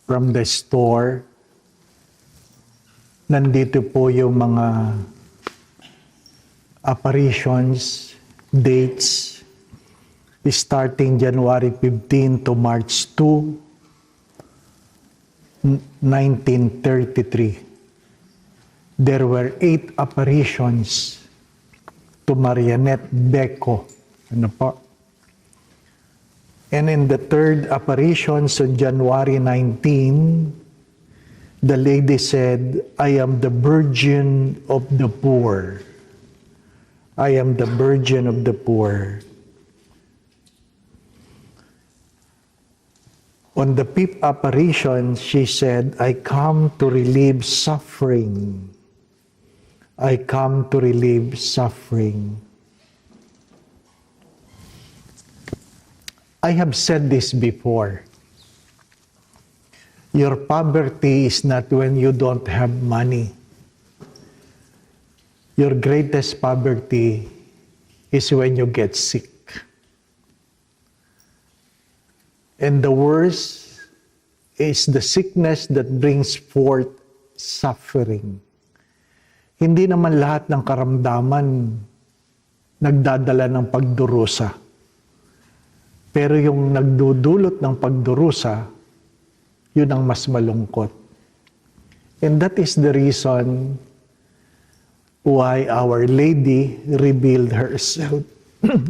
from the store. Nandito po yung mga apparitions, dates, starting January 15 to March 2, 1933. There were 8 apparitions to Marianette Becco. Ano po? And in the third apparition, so January 19, the lady said, I am the virgin of the poor. I am the virgin of the poor. On the 5th apparition, she said, I come to relieve suffering. I come to relieve suffering. I have said this before. Your poverty is not when you don't have money. Your greatest poverty is when you get sick. And the worst is the sickness that brings forth suffering. Hindi naman lahat ng karamdaman nagdadala ng pagdurusa. Pero yung nagdudulot ng pagdurusa, yun ang mas malungkot. And that is the reason why Our Lady revealed herself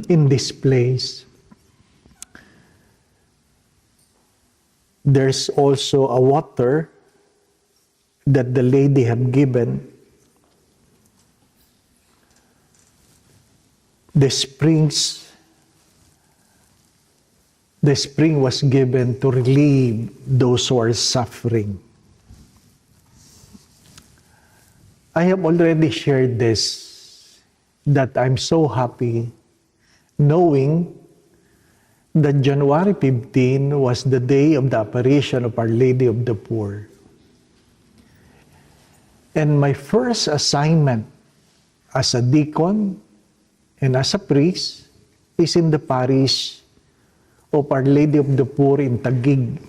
in this place. There's also a water that the lady have given. The spring was given to relieve those who are suffering. I have already shared this, that I'm so happy knowing that January 15 was the day of the apparition of Our Lady of the Poor. And my first assignment as a deacon and as a priest is in the parish of Our Lady of the Poor in Taguig,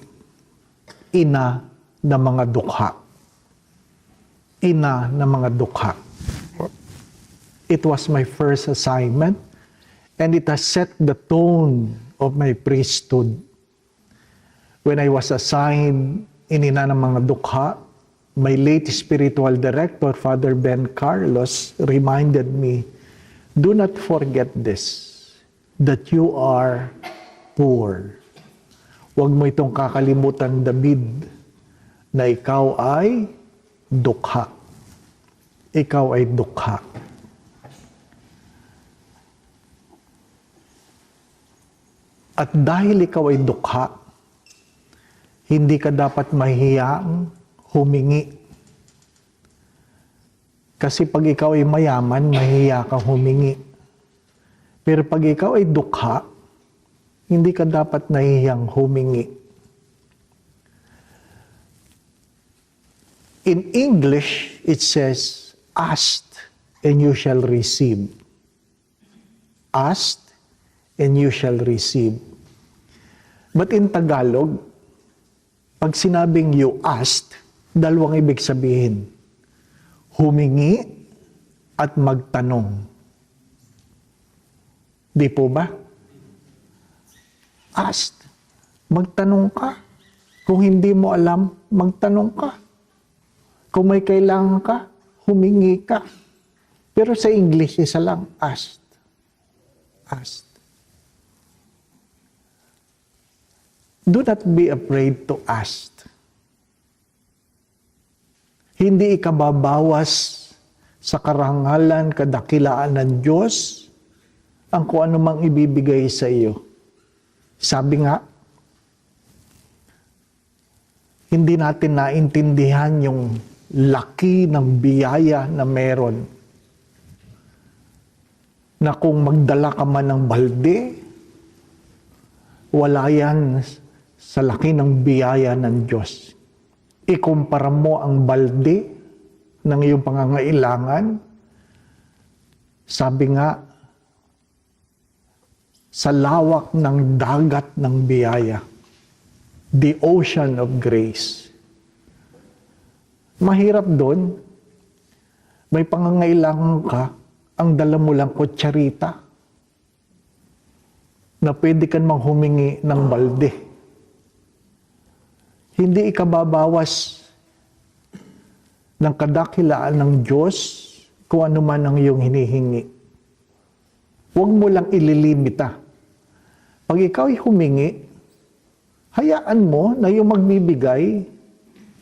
ina ng mga dukha. Ina ng mga dukha. It was my first assignment, and it has set the tone of my priesthood. When I was assigned in ina ng mga dukha, my late spiritual director, Father Ben Carlos, reminded me, do not forget this, that you are poor. Huwag mo itong kakalimutan, David, na ikaw ay dukha. Ikaw ay dukha. At dahil ikaw ay dukha, hindi ka dapat mahihiyang humingi. Kasi pag ikaw ay mayaman, mahihiya kang humingi. Pero pag ikaw ay dukha, hindi ka dapat nahihiyang humingi. In English, it says, ask and you shall receive. Ask and you shall receive. But in Tagalog, pag sinabing you asked, dalawang ibig sabihin. Humingi at magtanong. Di po ba? Ask. Magtanong ka. Kung hindi mo alam, magtanong ka. Kung may kailangan ka, humingi ka. Pero sa English, isa lang, ask. Ask. Do not be afraid to ask. Hindi ikababawas sa karangalan, kadakilaan ng Diyos ang kung ano mang ibibigay sa iyo. Sabi nga, hindi natin naintindihan yung laki ng biyaya na meron. Na kung magdala ka man ng balde, wala yan sa laki ng biyaya ng Diyos. Ikumpara mo ang balde ng iyong pangangailangan, sabi nga, sa lawak ng dagat ng biyaya. The ocean of grace. Mahirap doon. May pangangailangan ka, ang dala mo lang kutsarita na pwede kang humingi ng balde. Hindi ikababawas ng kadakilaan ng Diyos kung ano man ang iyong hinihingi. Huwag mo lang ililimita. Pag ikaw ay humingi, hayaan mo na yung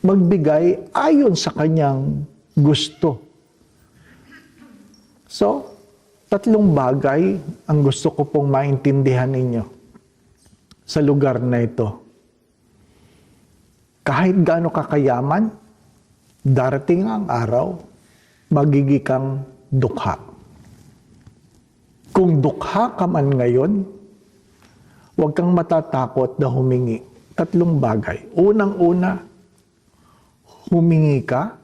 magbigay ayon sa kanyang gusto. So, 3 bagay ang gusto ko pong maintindihan ninyo sa lugar na ito. Kahit gaano kakayaman, darating ang araw, magiging kang dukha. Kung dukha ka man ngayon, huwag kang matatakot na humingi. 3 bagay. Unang-una, humingi ka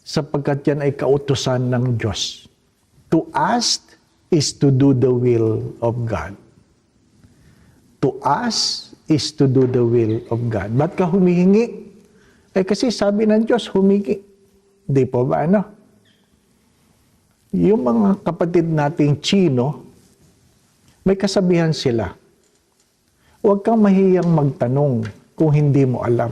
sapagkat yan ay kautusan ng Diyos. To ask is to do the will of God. To ask is to do the will of God. Ba't ka humihingi? Kasi sabi ng Diyos, humingi. Di po ba ano? Yung mga kapatid nating Chino, may kasabihan sila. Huwag kang mahiyang magtanong kung hindi mo alam.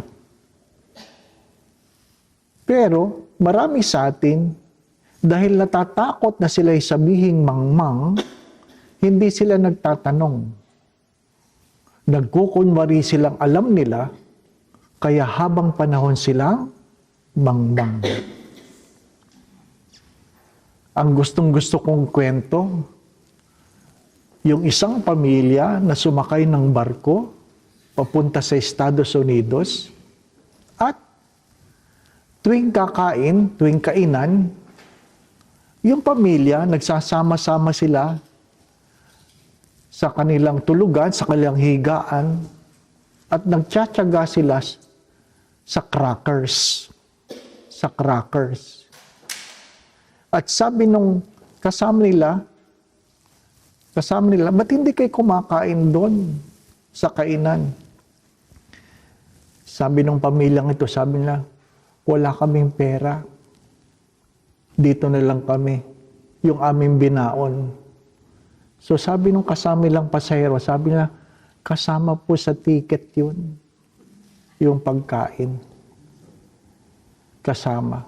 Pero marami sa atin, dahil natatakot na sila'y sabihing mangmang, hindi sila nagtatanong. Nagkukunwari silang alam nila, kaya habang panahon silang mangmang. Ang gustong-gusto kong kwento, yung isang pamilya na sumakay ng barko papunta sa Estados Unidos at tuwing kainan, yung pamilya nagsasama-sama sila sa kanilang tulugan, sa kanilang higaan at nagtsatsaga sila sa crackers. Sa crackers. At sabi nung kasama nila, ba't hindi kayo kumakain doon sa kainan? Sabi nung pamilyang ito, sabi nila, wala kaming pera. Dito na lang kami. Yung aming binaon. So sabi nung kasama nilang pasahero, sabi nila, kasama po sa ticket yun. Yung pagkain. Kasama.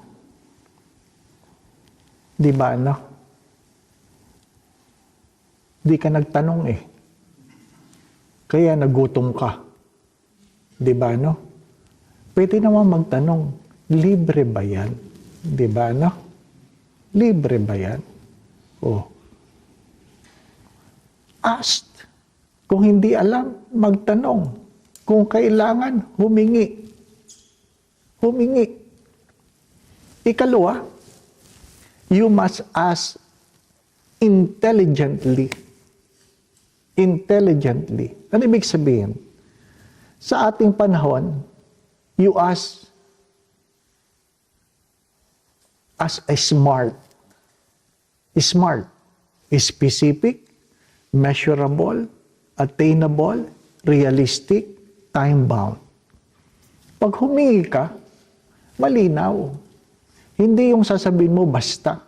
Di ba, anak? Di ka nagtanong eh. Kaya nagutom ka. Di ba, no? Pwede naman magtanong, libre ba yan? Di ba, no? Libre ba yan? Oh. Ask. Kung hindi alam, magtanong. Kung kailangan, humingi. Humingi. Ikalawa, you must ask intelligently. Intelligently. Ano ibig sabihin? Sa ating panahon, you ask as a smart. Smart. Specific, measurable, attainable, realistic, time-bound. Pag humingi ka, malinaw. Hindi yung sasabihin mo basta.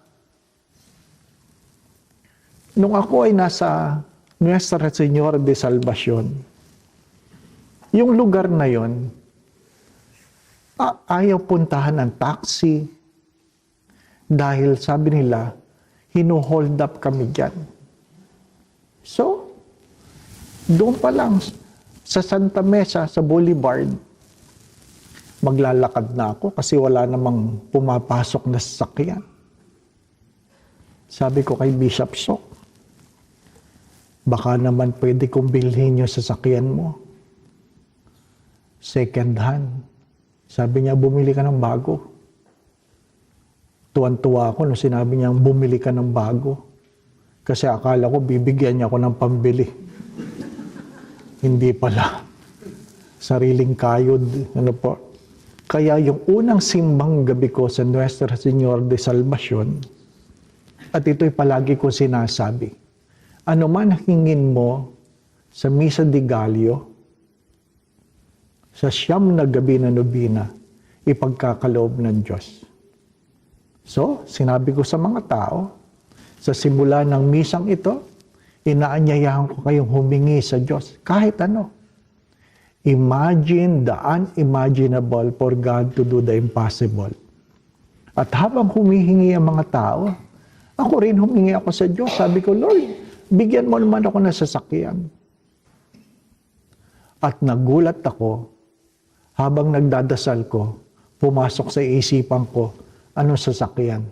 Nung ako ay nasa Nuestra Señora de Salvacion, yung lugar na yon, ayaw puntahan ng taxi dahil sabi nila, hino-hold up kami dyan. So, doon pa lang sa Santa Mesa, sa Boulevard, maglalakad na ako kasi wala namang pumapasok na sasakyan. Sabi ko kay Bishop Sok, baka naman pwede kong bilhin yung sasakyan mo. Second hand. Sabi niya, bumili ka ng bago. Tuwan-tuwa ako nung sinabi niya, bumili ka ng bago. Kasi akala ko, bibigyan niya ako ng pambili. Hindi pala. Sariling kayod. Ano po? Kaya yung unang simbang gabi ko sa Nuestra Señora de Salvacion, at ito'y palagi ko sinasabi, ano man hingin mo sa Misa de Gallo, sa 9 na gabi na nobina, ipagkakaloob ng Diyos. So, sinabi ko sa mga tao, sa simula ng misang ito, inaanyayahan ko kayong humingi sa Diyos, kahit ano. Imagine the unimaginable for God to do the impossible. At habang humihingi ang mga tao, ako rin humingi ako sa Diyos. Sabi ko, Lord, bigyan mo naman ako ng sasakyan. At nagulat ako, habang nagdadasal ko, pumasok sa isipan ko, anong sasakyan?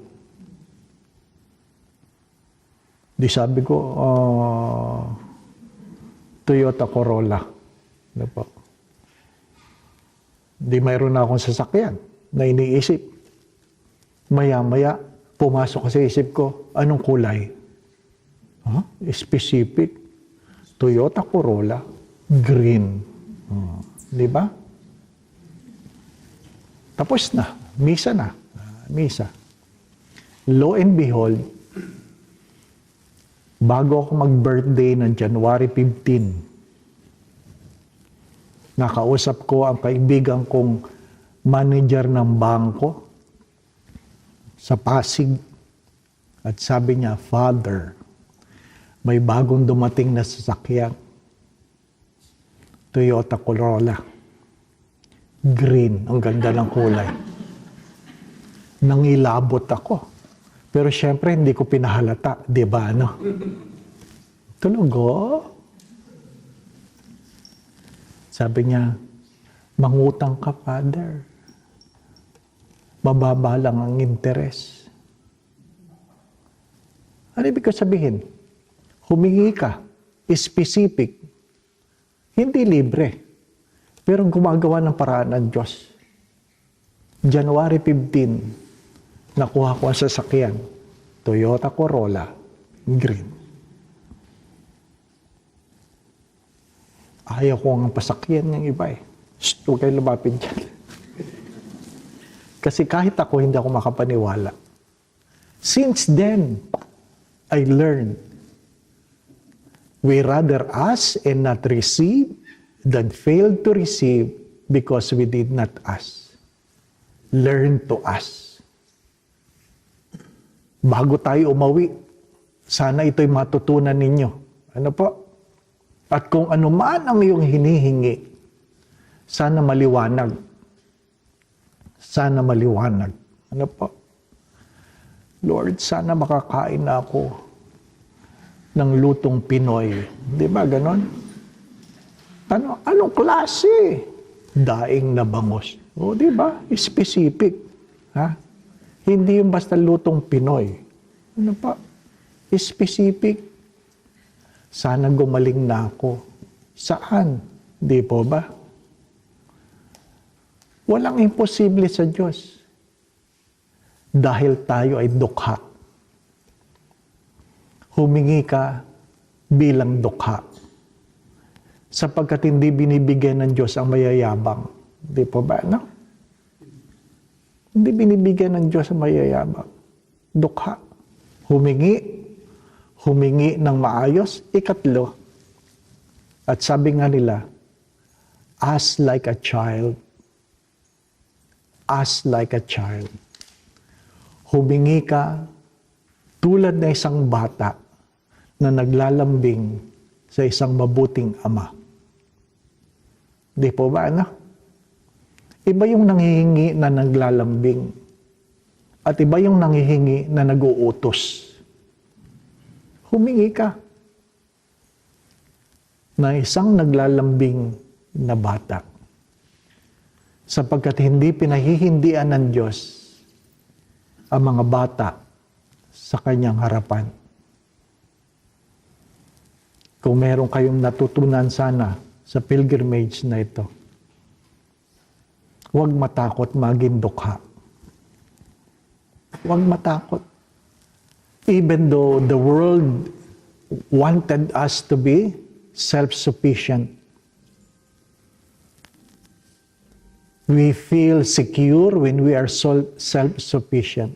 Di sabi ko, Toyota Corolla. Ano po? Di mayroon na akong sasakyan na iniisip. Maya-maya, pumasok sa isip ko, anong kulay? Specific. Toyota Corolla, green. Di ba? Tapos na. Misa na. Misa. Lo and behold, bago ako mag-birthday ng January 15, nakausap ko ang kaibigan kong manager ng bangko sa Pasig. At sabi niya, Father, may bagong dumating na sasakyan. Toyota Corolla. Green. Ang ganda ng kulay. Nangilabot ako. Pero syempre, hindi ko pinahalata. Di ba, ano? Tulogo. Sabi niya, mangutang ka, Father. Mababa lang ang interes. Ano ibig ko sabihin? Humingi ka. Specific. Hindi libre. Pero gumagawa ng paraan ng Diyos. January 15, nakuha ko ang sasakyan. Toyota Corolla, green. Ayaw ko ang pasakyan ng iba eh. Shh, huwag kayo lumapit dyan. Kasi kahit ako, hindi ako makapaniwala. Since then, I learned, we rather ask and not receive than fail to receive because we did not ask. Learn to ask. Bago tayo umawi, sana ito'y matutunan ninyo. Ano po? At kung ano man ang iyong hinihingi, sana maliwanag. Sana maliwanag. Ano po? Lord, sana makakain na ako ng lutong Pinoy. Di ba ganon? Anong klase? Daing na bangos. O, di ba? Specific. Ha? Hindi yung basta lutong Pinoy. Ano pa? Specific. Sana gumaling na ako. Saan? Di po ba? Walang imposible sa Diyos. Dahil tayo ay dukha. Humingi ka bilang dukha. Sapagkat hindi binibigyan ng Diyos ang mayayabang. Di po ba, no? Hindi binibigyan ng Diyos ang mayayabang. Dukha. Humingi ng maayos. Ikatlo. At sabi nga nila, ask like a child. Ask like a child. Humingi ka tulad na isang bata na naglalambing sa isang mabuting ama. Di po ba, ano? Iba yung nanghihingi na naglalambing. At iba yung nanghihingi na nag-uutos. Humingi ka na isang naglalambing na bata. Sapagkat hindi pinahihindian ng Diyos ang mga bata sa kanyang harapan. Kung meron kayong natutunan sana sa pilgrimage na ito, huwag matakot maging dukha. Huwag matakot. Even though the world wanted us to be self-sufficient, we feel secure when we are self-sufficient.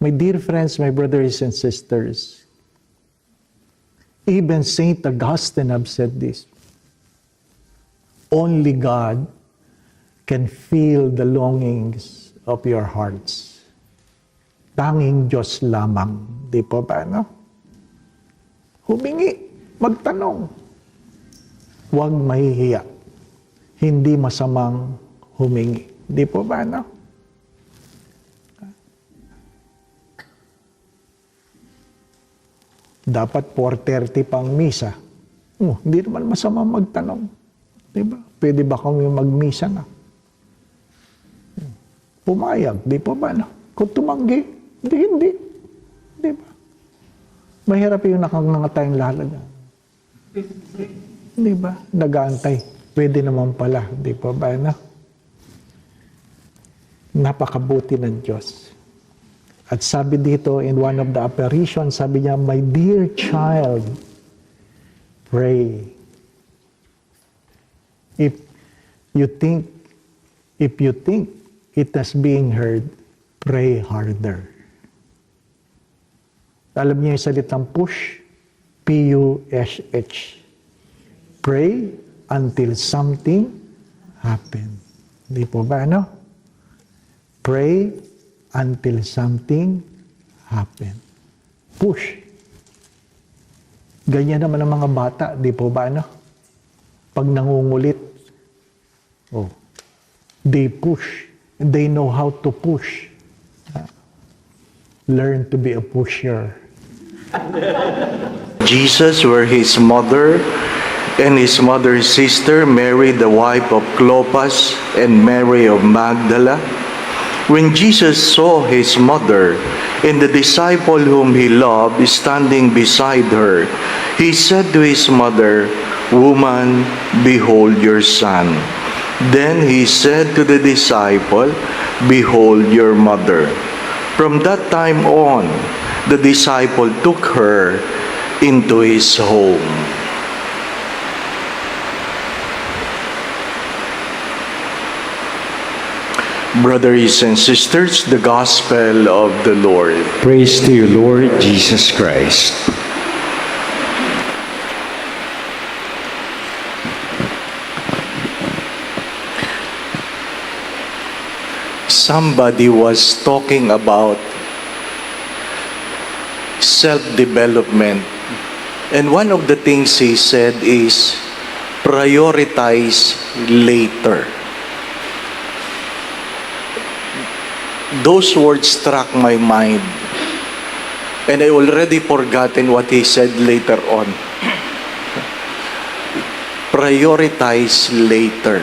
My dear friends, my brothers and sisters, even Saint Augustine have said this. only God can feel the longings of your hearts. Tanging Diyos lamang. Di po ba, no? Humingi, magtanong. Huwag mahihiya. Hindi masamang humingi. Di po ba, no? Dapat 4:30 pang misa. Hindi naman masama magtanong. Di ba? Pwede ba kami magmisa na? Pumayag, di po ba? No? Kung tumanggi, hindi. Di ba? Mahirap yung nakangangatayang lalaga. Di ba? Nag-aantay. Pwede naman pala. Di po ba? No? Napakabuti ng Diyos. At sabi dito, in one of the apparitions, sabi niya, "My dear child, pray." If you think it is being heard, pray harder. Alam niyo yung salitang push? P-U-S-H. Pray until something happen. Di po ba, no? Pray until something happen. Push. Ganyan naman ang mga bata, di po ba, no? Pag nangungulit, they push. They know how to push. Learn to be a pusher. Jesus, where his mother and his mother's sister, Mary, the wife of Clopas, and Mary of Magdala. When Jesus saw his mother and the disciple whom he loved standing beside her, he said to his mother, "Woman, behold your son." Then he said to the disciple, "Behold your mother." From that time on, the disciple took her into his home. Brothers and sisters, the Gospel of the Lord. Praise to you, Lord Jesus Christ. Somebody was talking about self-development. And one of the things he said is, prioritize later. Those words struck my mind. And I already forgotten what he said later on. Prioritize later.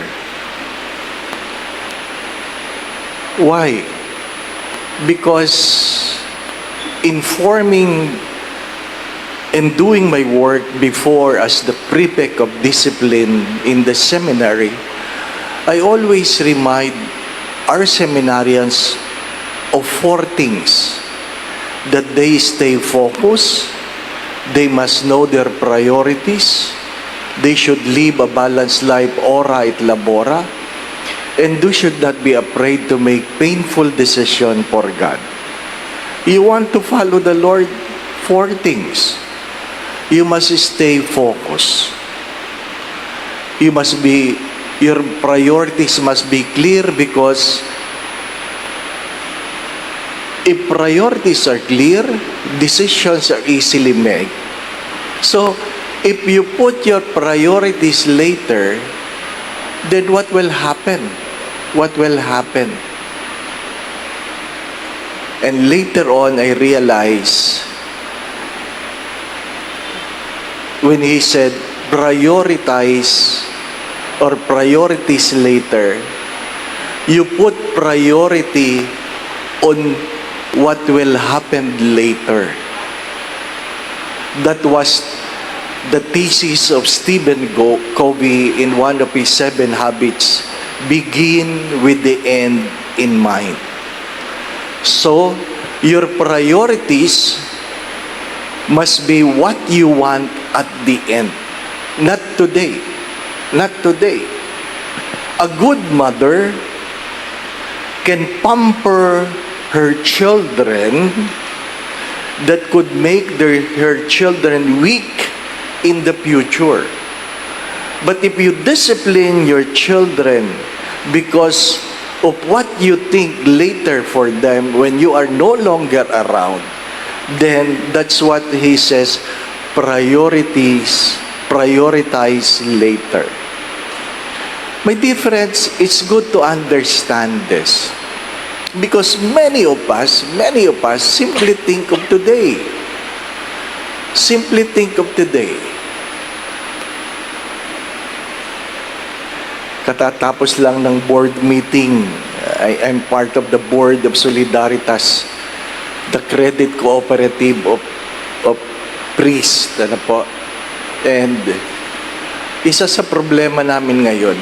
Why? Because informing and doing my work before as the prefect of discipline in the seminary, I always remind our seminarians of 4 things: that they stay focused, they must know their priorities, they should live a balanced life, ora et labora, and they should not be afraid to make painful decisions for God. You want to follow the Lord? 4 things. You must stay focused. Your priorities must be clear, because if priorities are clear, decisions are easily made. So, if you put your priorities later, then what will happen? What will happen? And later on, I realized when he said, prioritize or priorities later, you put priority on what will happen later. That was the thesis of Stephen Covey in one of his 7 habits. Begin with the end in mind. So, your priorities must be what you want at the end. Not today. Not today. A good mother can pamper her children that could make her children weak in the future. But if you discipline your children because of what you think later for them when you are no longer around, then that's what he says, priorities, prioritize later. My dear friends, it's good to understand this. Because many of us simply think of today. Simply think of today. Katatapos lang ng board meeting. I'm part of the board of Solidaritas, the credit cooperative of priests. Ano po? And isa sa problema namin ngayon,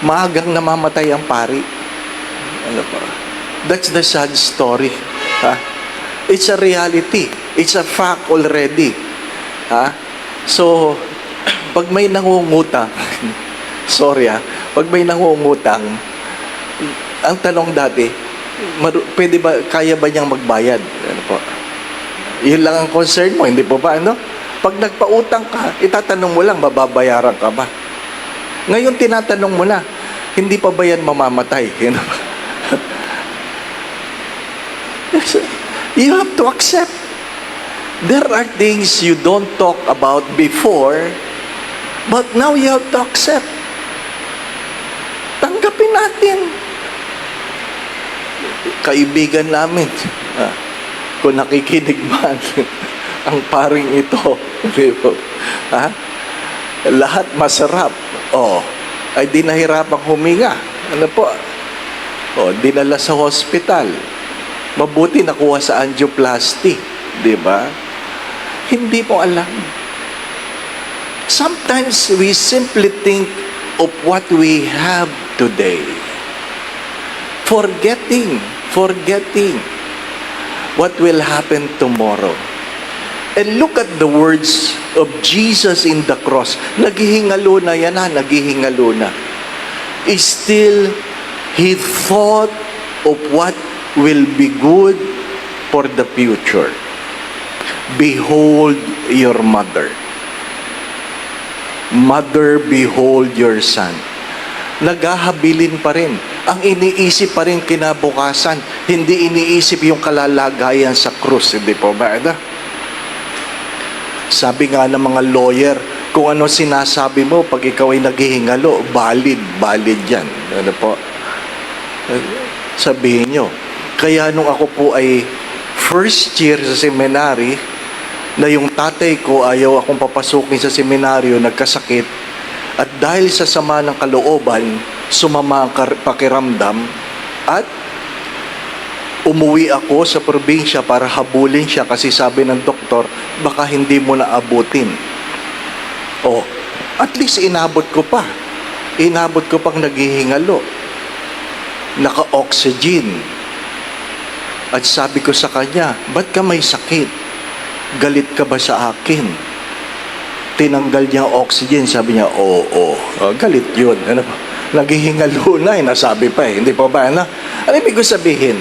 maagang namamatay ang pari. Ano po? That's the sad story. Ha? It's a reality. It's a fact already. Ha? So, pag may nangungutang, sorry pag may nangungutang, ang tanong dati, pwede ba, kaya ba niyang magbayad? Ano po? Yun lang ang concern mo, hindi po ba? Ano? Pag nagpautang ka, itatanong mo lang, mababayaran ka ba? Ngayon, tinatanong mo na, hindi pa ba yan mamamatay? You know? You have to accept. There are things you don't talk about before, but now you have to accept. Tanggapin natin. Kaibigan namin, kung nakikinig man, ang paring ito, ha? Lahat masarap. Ay di nahirapang huminga. Ano po? Dinala sa hospital. Mabuti nakuha sa angioplasty. Di ba? Hindi mo alam. Sometimes we simply think of what we have today. Forgetting what will happen tomorrow. And look at the words of Jesus in the cross. Naghihingalo na yan naghihingalo na. Still, he thought of what will be good for the future. Behold your mother. Mother, behold your son. Naghahabilin pa rin. Ang iniisip pa rin kinabukasan. Hindi iniisip yung kalalagayan sa krus. Hindi po ba? Sabi nga ng mga lawyer, kung ano sinasabi mo pag ikaw ay naghihingalo, valid yan. Ano po? Sabihin nyo. Kaya nung ako po ay first year sa seminary, na yung tatay ko ayaw akong papasukin sa seminaryo, nagkasakit, at dahil sa sama ng kalooban, sumama ang pakiramdam, at umuwi ako sa probinsya para habulin siya kasi sabi ng doktor, baka hindi mo na abutin. At least inabot ko pa. Inabot ko pang naghihingalo. Naka-oxygen. At sabi ko sa kanya, ba't ka may sakit? Galit ka ba sa akin? Tinanggal niya ang oxygen. Sabi niya, oo. Galit yun. Ano? Naghihingalo na, nasabi pa Hindi pa ba? Ano ibig sabihin?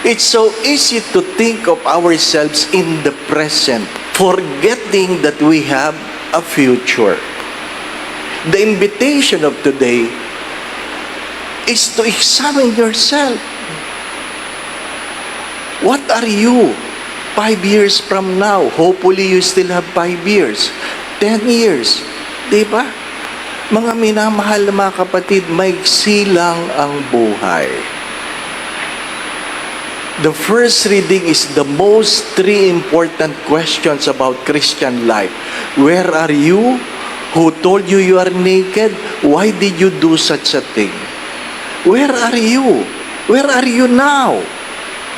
It's so easy to think of ourselves in the present, forgetting that we have a future. The invitation of today is to examine yourself. What are you 5 years from now? Hopefully, you still have 5 years. 10 years. Diba? Mga minamahal na mga kapatid, maiksi lang ang buhay. The first reading is the most 3 important questions about Christian life. Where are you? Who told you you are naked? Why did you do such a thing? Where are you? Where are you now?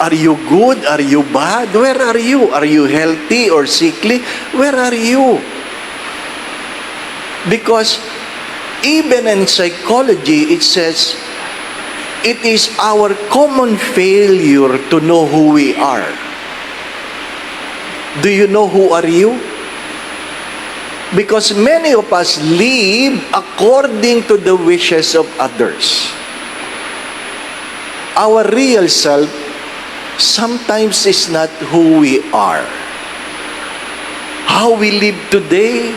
Are you good? Are you bad? Where are you? Are you healthy or sickly? Where are you? Because even in psychology, it says, it is our common failure to know who we are. Do you know who are you? Because many of us live according to the wishes of others. Our real self sometimes is not who we are. How we live today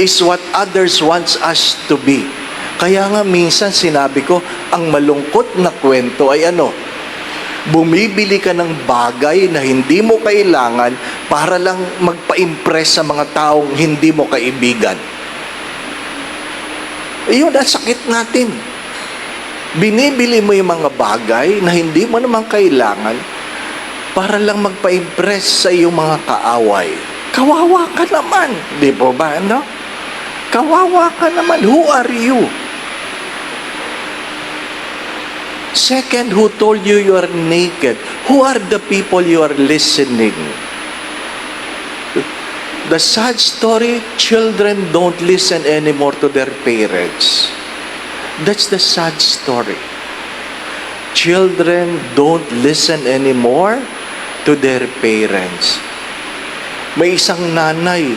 is what others wants us to be. Kaya nga minsan sinabi ko, ang malungkot na kwento ay ano? Bumibili ka ng bagay na hindi mo kailangan para lang magpa-impress sa mga taong hindi mo kaibigan. Iyon, ang sakit natin. Binibili mo yung mga bagay na hindi mo naman kailangan para lang magpa-impress sa iyong mga kaaway. Kawawa ka naman. Di po ba, no? Kawawa ka naman. Who are you? Second, who told you you are naked? Who are the people you are listening? The sad story, children don't listen anymore to their parents. That's the sad story. Children don't listen anymore to their parents. May isang nanay,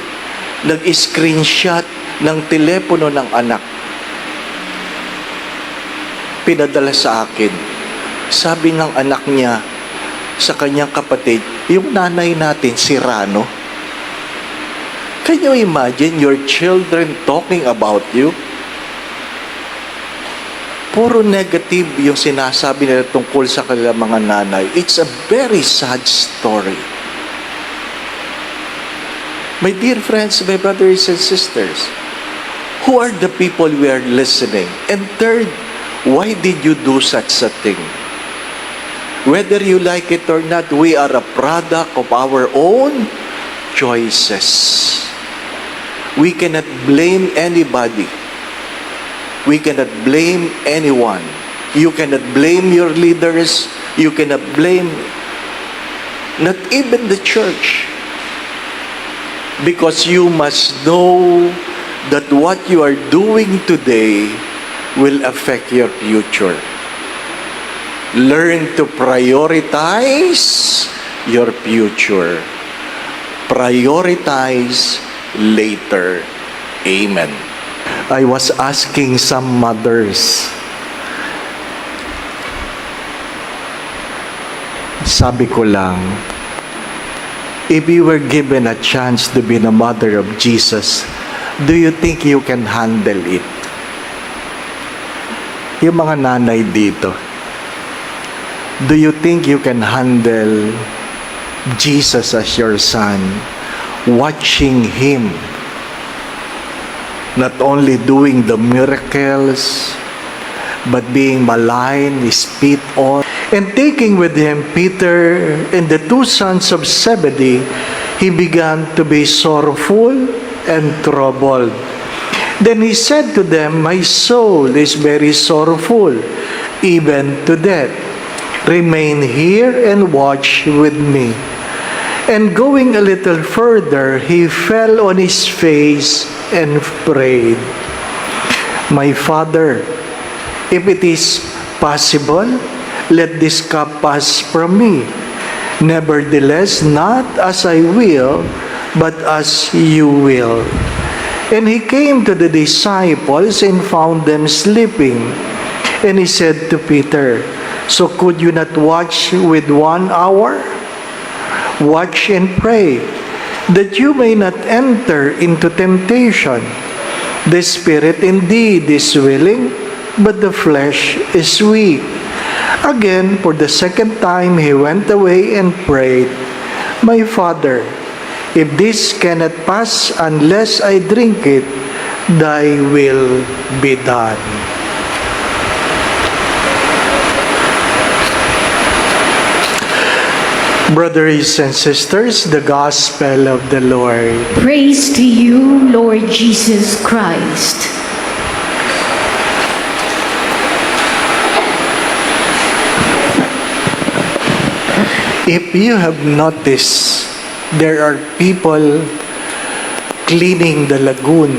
nag-screenshot ng telepono ng anak. Pinadala sa akin. Sabi ng anak niya sa kanyang kapatid, yung nanay natin, si Rano. Can you imagine your children talking about you? Puro negative yung sinasabi nila tungkol sa kanilang mga nanay. It's a very sad story. My dear friends, my brothers and sisters, who are the people we are listening? And third, why did you do such a thing? Whether you like it or not, we are a product of our own choices. We cannot blame anybody. We cannot blame anyone. You cannot blame your leaders. You cannot blame not even the church. Because you must know that what you are doing today will affect your future. Learn to prioritize your future. Prioritize later. Amen. I was asking some mothers. Sabi ko lang, if you were given a chance to be the mother of Jesus, do you think you can handle it? Yung mga nanay dito, do you think you can handle Jesus as your son, watching Him, not only doing the miracles, but being maligned, spit on, and taking with him Peter and the two sons of Zebedee, he began to be sorrowful and troubled. Then he said to them, "My soul is very sorrowful, even to death. Remain here and watch with me." And going a little further, he fell on his face and prayed, "My Father, if it is possible, let this cup pass from me. Nevertheless, not as I will, but as you will." And he came to the disciples and found them sleeping. And he said to Peter, "So could you not watch with 1 hour? Watch and pray, that you may not enter into temptation. The spirit indeed is willing, but the flesh is weak." Again, for the second time, he went away and prayed, "My Father, if this cannot pass unless I drink it, thy will be done." Brothers and sisters, the Gospel of the Lord. Praise to you, Lord Jesus Christ. If you have noticed, there are people cleaning the lagoon.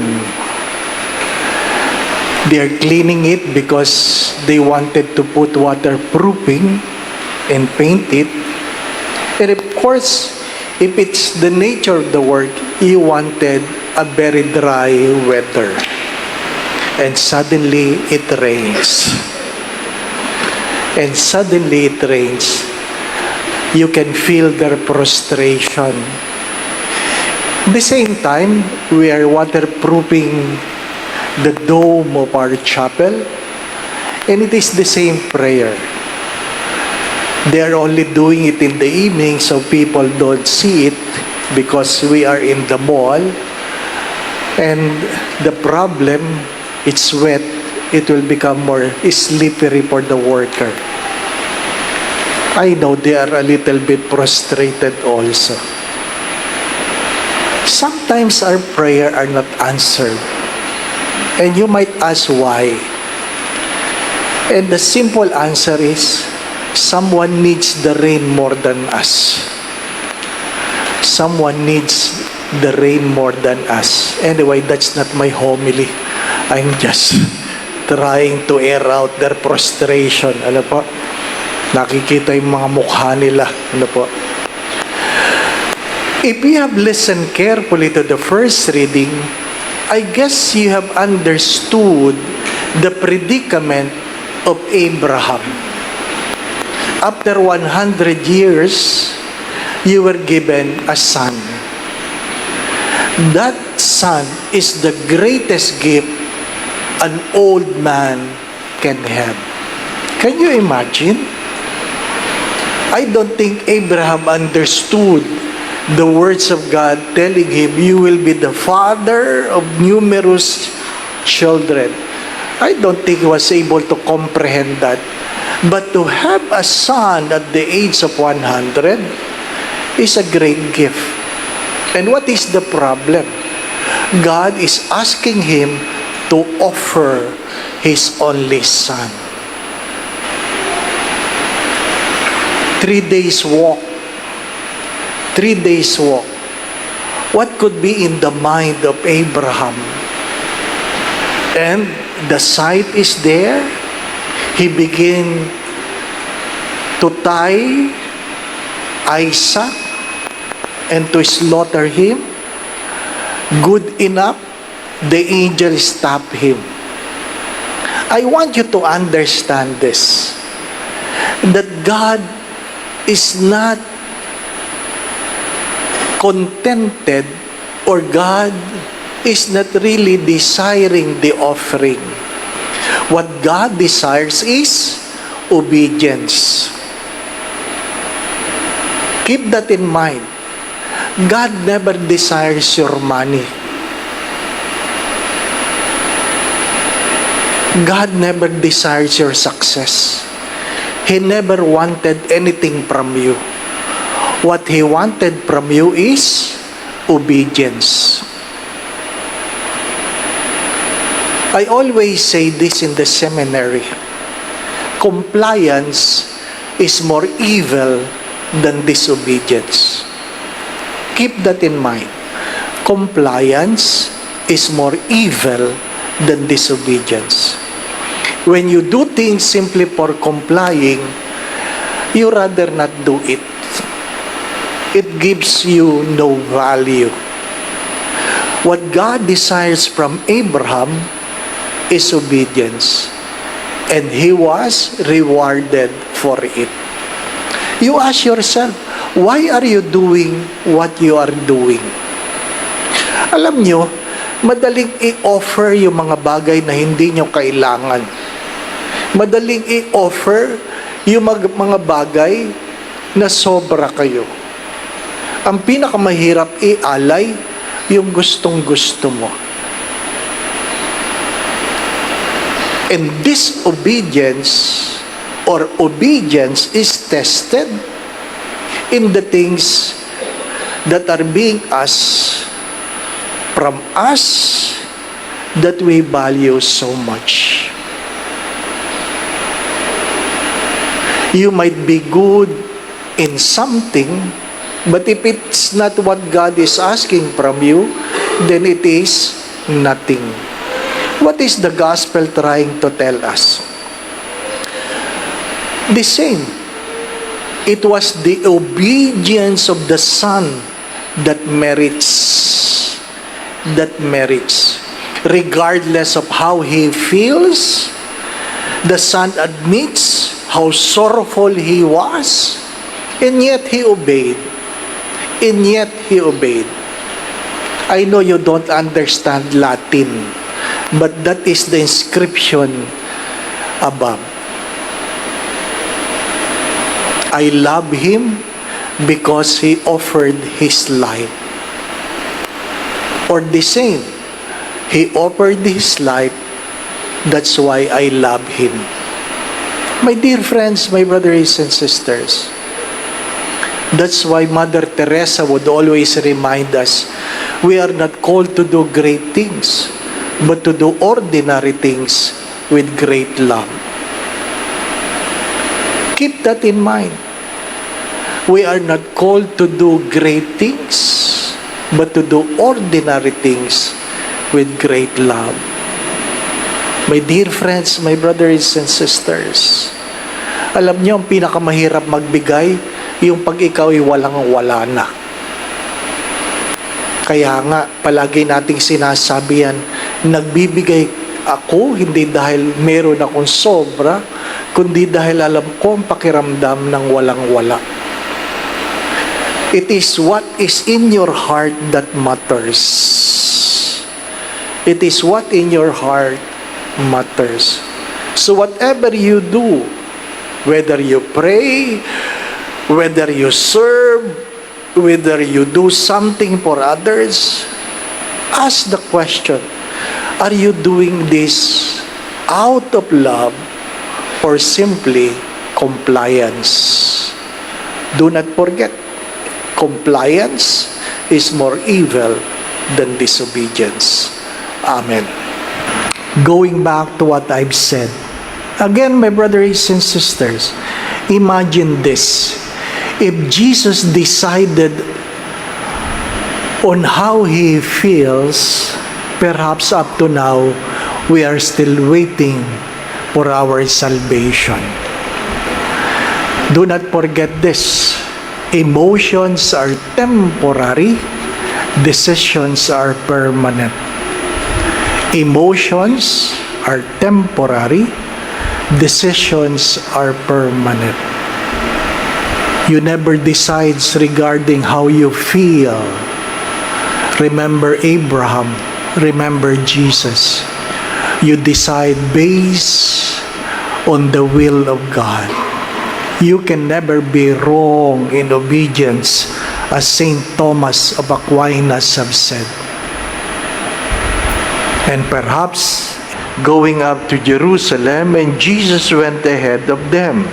They are cleaning it because they wanted to put waterproofing and paint it. And of course, if it's the nature of the work, you wanted a very dry weather. And suddenly it rains. And suddenly it rains. You can feel their frustration. At the same time, we are waterproofing the dome of our chapel, and it is the same prayer. They are only doing it in the evening so people don't see it because we are in the mall. And the problem, it's wet. It will become more slippery for the worker. I know they are a little bit frustrated also. Sometimes our prayer are not answered. And you might ask why. And the simple answer is, someone needs the rain more than us. Someone needs the rain more than us. Anyway, that's not my homily. I'm just trying to air out their frustration. Ano po? Nakikita yung mga mukha nila. Ano po? If you have listened carefully to the first reading, I guess you have understood the predicament of Abraham. After 100 years, you were given a son. That son is the greatest gift an old man can have. Can you imagine? I don't think Abraham understood the words of God telling him, you will be the father of numerous children. I don't think he was able to comprehend that. But to have a son at the age of 100 is a great gift. And what is the problem? God is asking him to offer his only son. 3 days walk. 3 days walk. What could be in the mind of Abraham? And the sight is there. He began to tie Isaac and to slaughter him. Good enough, the angel stopped him. I want you to understand this, that God is not contented, or God is not really desiring the offering. What God desires is obedience. Keep that in mind. God never desires your money. God never desires your success. He never wanted anything from you. What He wanted from you is obedience. I always say this in the seminary. Compliance is more evil than disobedience. Keep that in mind. Compliance is more evil than disobedience. When you do things simply for complying, you rather not do it. It gives you no value. What God desires from Abraham is obedience, and he was rewarded for it. You ask yourself, why are you doing what you are doing? Alam nyo, madaling i-offer yung mga bagay na hindi nyo kailangan. Madaling i-offer yung mga bagay na sobra kayo. Ang pinakamahirap i-alay yung gustong-gusto mo. And disobedience or obedience is tested in the things that are being asked from us that we value so much. You might be good in something, but if it's not what God is asking from you, then it is nothing. What is the gospel trying to tell us? The same. It was the obedience of the Son that merits. Regardless of how he feels, the Son admits how sorrowful he was, and yet he obeyed. I know you don't understand Latin, but that is the inscription above. I love him because he offered his life. Or the same, he offered his life, that's why I love him. My dear friends, my brothers and sisters, that's why Mother Teresa would always remind us, we are not called to do great things, but to do ordinary things with great love. Keep that in mind. We are not called to do great things, but to do ordinary things with great love. My dear friends, my brothers and sisters, alam niyo ang pinakamahirap magbigay, yung pag ikaw ay walang-wala na. Kaya nga, palagi nating sinasabi yan, nagbibigay ako, hindi dahil meron akong sobra, kundi dahil alam ko ang pakiramdam ng walang-wala. It is what is in your heart that matters. It is what in your heart matters. So whatever you do, whether you pray, whether you serve, whether you do something for others, ask the question, are you doing this out of love or simply compliance? Do not forget, compliance is more evil than disobedience. Amen. Going back to what I've said, again, my brothers and sisters, imagine this. If Jesus decided on how he feels, perhaps up to now, we are still waiting for our salvation. Do not forget this. Emotions are temporary, decisions are permanent. Emotions are temporary, decisions are permanent. You never decide regarding how you feel. Remember Abraham, remember Jesus. You decide based on the will of God. You can never be wrong in obedience, as Saint Thomas of Aquinas have said. And perhaps going up to Jerusalem, and Jesus went ahead of them.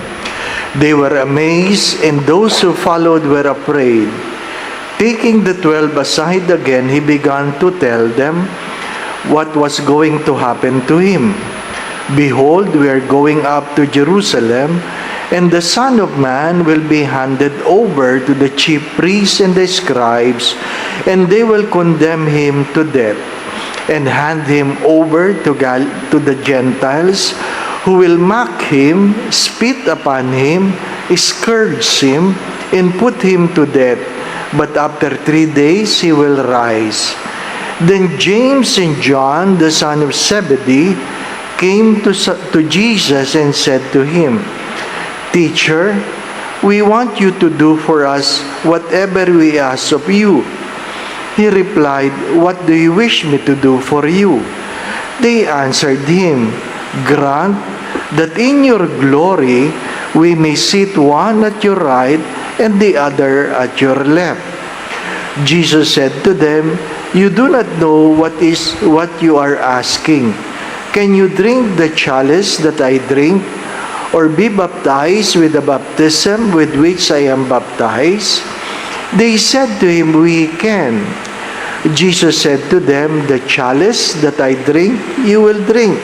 They were amazed, and those who followed were afraid. Taking the 12 aside again, he began to tell them what was going to happen to him. Behold, we are going up to Jerusalem, and the Son of Man will be handed over to the chief priests and the scribes, and they will condemn him to death, and hand him over to the Gentiles, who will mock him, spit upon him, scourge him, and put him to death. But after 3 days he will rise. Then James and John, the son of Zebedee, came to Jesus and said to him, Teacher, we want you to do for us whatever we ask of you. He replied, What do you wish me to do for you? They answered him, Grant that in your glory we may sit one at your right and the other at your left. Jesus said to them, You do not know what you are asking. Can you drink the chalice that I drink, or be baptized with the baptism with which I am baptized? They said to him, We can. Jesus said to them, The chalice that I drink, you will drink,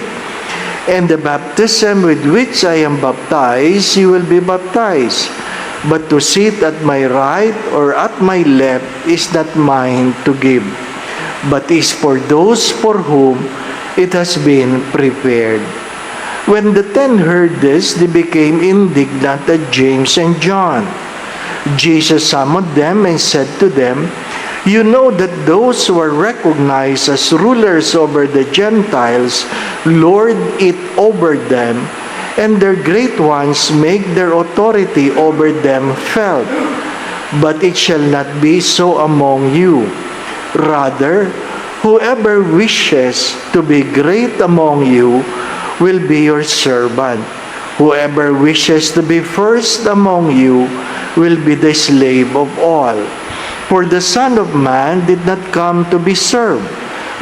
and the baptism with which I am baptized, you will be baptized. But to sit at my right or at my left is not mine to give, but is for those for whom it has been prepared. When the 10 heard this, they became indignant at James and John. Jesus summoned them and said to them, You know that those who are recognized as rulers over the Gentiles lord it over them, and their great ones make their authority over them felt. But it shall not be so among you. Rather, whoever wishes to be great among you will be your servant. Whoever wishes to be first among you will be the slave of all. For the Son of Man did not come to be served,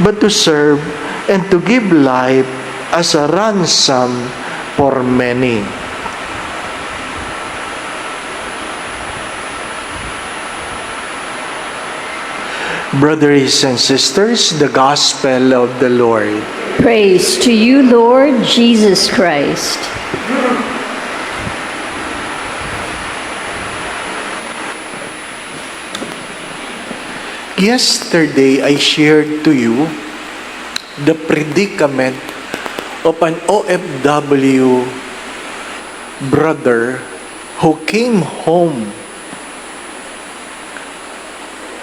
but to serve and to give life as a ransom for many. Brothers and sisters, the Gospel of the Lord. Praise to you, Lord Jesus Christ. Yesterday, I shared to you the predicament of an OFW brother who came home.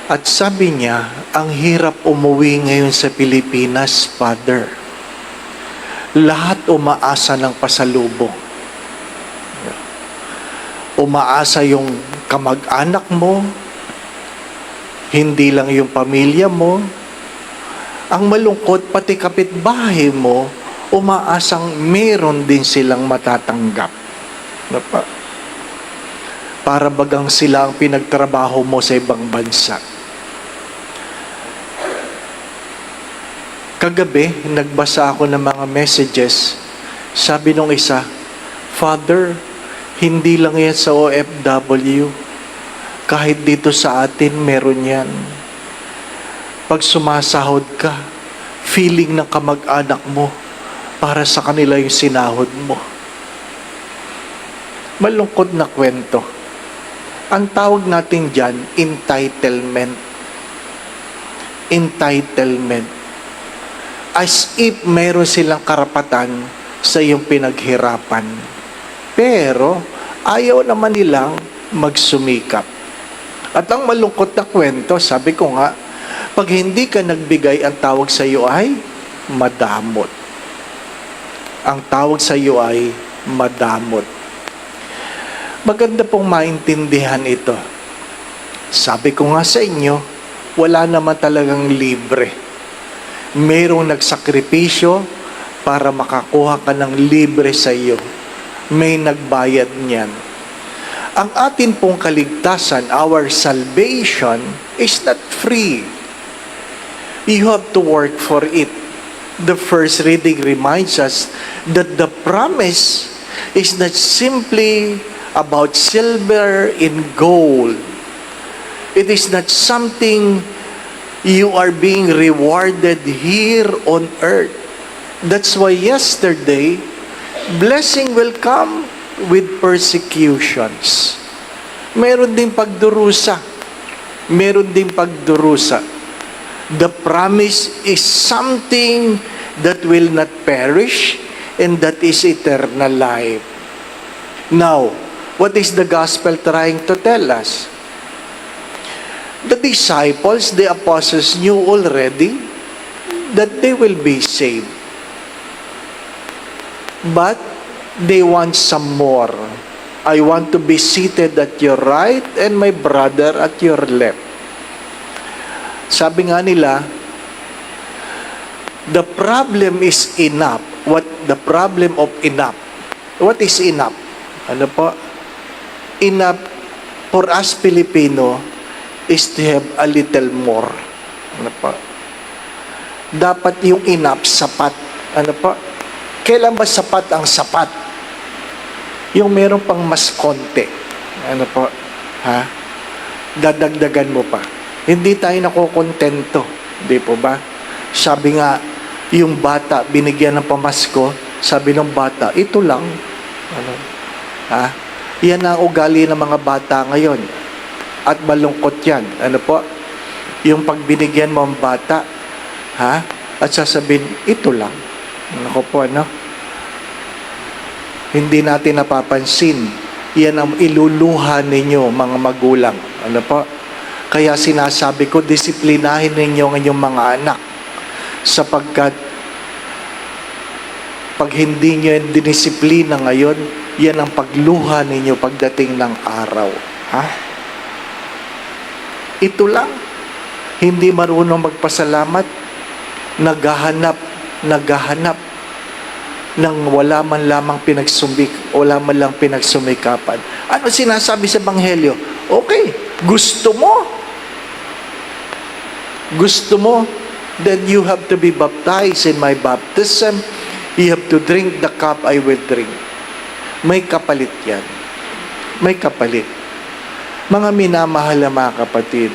At sabi niya, ang hirap umuwi ngayon sa Pilipinas, Father. Lahat umaasa ng pasalubong. Umaasa yung kamag-anak mo, hindi lang yung pamilya mo. Ang malungkot, pati kapitbahay mo, umaasang meron din silang matatanggap. Para bagang sila ang pinagtrabaho mo sa ibang bansa. Kagabi, nagbasa ako ng mga messages. Sabi nung isa, Father, hindi lang yan sa OFW. Kahit dito sa atin, meron yan. Pag sumasahod ka, feeling ng kamag-anak mo, para sa kanila yung sinahod mo. Malungkot na kwento. Ang tawag natin dyan, entitlement. Entitlement. As if meron silang karapatan sa iyong pinaghirapan. Pero, ayaw naman nilang magsumikap. At ang malungkot na kwento, sabi ko nga, pag hindi ka nagbigay, ang tawag sa iyo ay madamot. Ang tawag sa iyo ay madamot. Maganda pong maintindihan ito. Sabi ko nga sa inyo, wala naman talagang libre. Mayroong nagsakripisyo para makakuha ka ng libre sa iyo. May nagbayad niyan. Ang atin pong kaligtasan, our salvation, is not free. You have to work for it. The first reading reminds us that the promise is not simply about silver and gold. It is not something you are being rewarded here on earth. That's why yesterday, blessing will come with persecutions. Meron din pagdurusa. Meron din pagdurusa. The promise is something that will not perish and that is eternal life. Now, what is the gospel trying to tell us? The disciples, the apostles knew already that they will be saved. But they want some more. I want to be seated at your right and my brother at your left. Sabi nga nila, the problem is enough. What the problem of enough? What is enough? Ano po? Enough for us Filipino is to have a little more. Ano po? Dapat yung enough, sapat. Ano po? Kailan ba sapat ang sapat? Yung meron pang mas konti. Ano po? Ha? Dadagdagan mo pa. Hindi tayo nakokontento. Di po ba? Sabi nga, yung bata, binigyan ng pamasko, sabi ng bata, ito lang. Ano? Ha? Yan ang ugali ng mga bata ngayon. At malungkot yan. Ano po? Yung pagbinigyan mo ang bata, ha? At sasabihin, ito lang. Ano po, ano? Hindi natin napapansin. Yan ang iluluha ninyo, mga magulang. Ano po? Kaya sinasabi ko, disiplinahin ninyo ang inyong mga anak. Sapagkat, pag hindi nyo yung dinisiplina ngayon, yan ang pagluha ninyo pagdating ng araw. Ha? Ito lang. hindi marunong magpasalamat, naghahanap nang wala man lamang wala man lang pinagsumikapan. Ano sinasabi sa Ebanghelyo? Okay, gusto mo, then you have to be baptized in my baptism. You have to drink the cup I will drink. May kapalit yan. May kapalit. Mga minamahal na mga kapatid,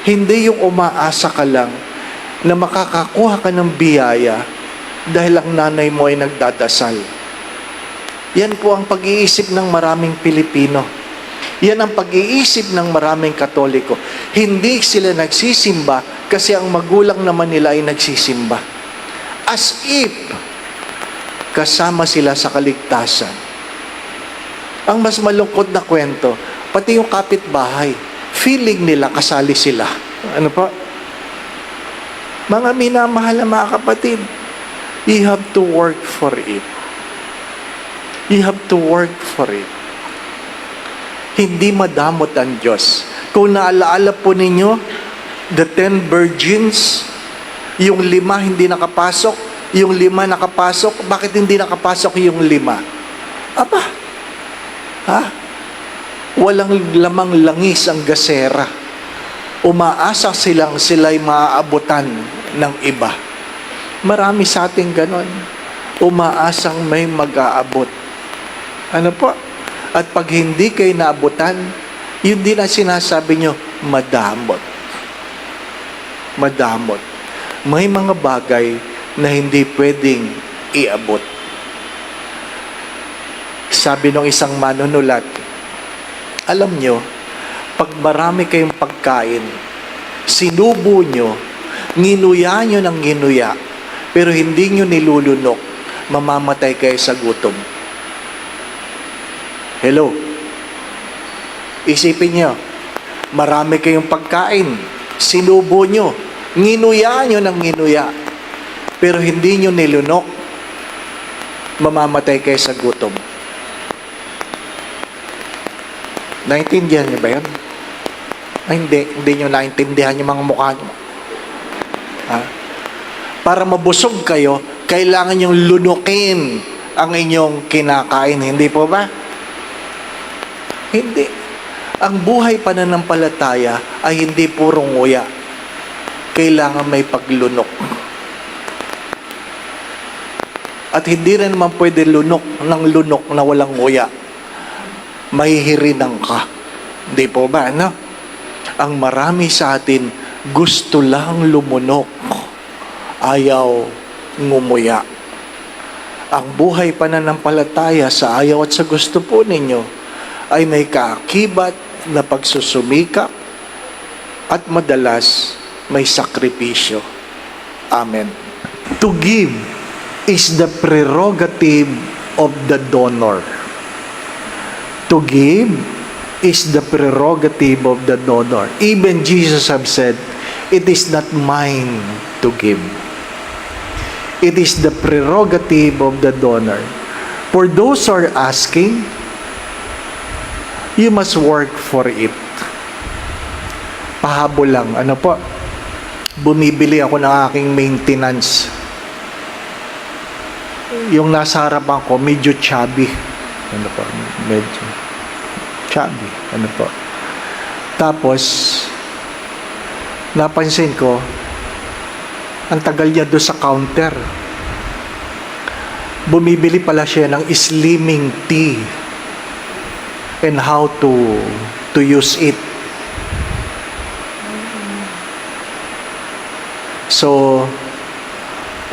hindi yung umaasa ka lang na makakakuha ka ng biyaya dahil ang nanay mo ay nagdadasal. Yan po ang pag-iisip ng maraming Pilipino. Yan ang pag-iisip ng maraming Katoliko. Hindi sila nagsisimba kasi ang magulang naman nila ay nagsisimba. As if kasama sila sa kaligtasan. Ang mas malungkot na kwento, pati yung kapitbahay, feeling nila kasali sila. Ano pa? Mga minamahal na mga kapatid, you have to work for it. You have to work for it. Hindi madamot ang Diyos. Kung naalaala po ninyo, the 10 virgins, yung 5 hindi nakapasok, yung 5 nakapasok, bakit hindi nakapasok yung 5? Aba, walang lamang langis ang gasera. Umaasa sila'y maaabutan ng iba. Marami sa ating ganon. Umaasang may mag-aabot. Ano po? At pag hindi kayo naabutan, yun din ang sinasabi nyo, madamot. Madamot. May mga bagay na hindi pwedeng iabot. Sabi ng isang manunulat, alam nyo, pag marami kayong pagkain, sinubo nyo, nginuya nyo ng nginuya, pero hindi nyo nilulunok, mamamatay kayo sa gutom. Hello? Isipin nyo, marami kayong pagkain, sinubo nyo, nginuya nyo ng nginuya, pero hindi nyo nilunok, mamamatay kayo sa gutom. Naintindihan nyo ba yun? Ay, hindi nyo naintindihan yung mga mukha nyo. Para mabusog kayo, kailangan yung lunukin ang inyong kinakain. Hindi po ba? Hindi. Ang buhay pananampalataya ay hindi puro nguya. Kailangan may paglunok. At hindi rin naman pwede lunok ng lunok na walang nguya. Mahihirinang ka. Hindi po ba, no? Ang marami sa atin gusto lang lumunok. Ayaw ngumuya. Ang buhay pananampalataya sa ayaw at sa gusto po ninyo ay may kaakibat na pagsusumikap at madalas may sakripisyo. Amen. To give is the prerogative of the donor. To give is the prerogative of the donor. Even Jesus have said, it is not mine to give. It is the prerogative of the donor. For those who are asking, you must work for it. Pahabol lang. Ano po? Bumibili ako ng aking maintenance. Yung nasa harapan ko, medyo chubby. Ano po? Medyo chubby. Ano po? Tapos, napansin ko, ang tagal niya doon sa counter. Bumibili pala siya ng slimming tea and how to use it. So,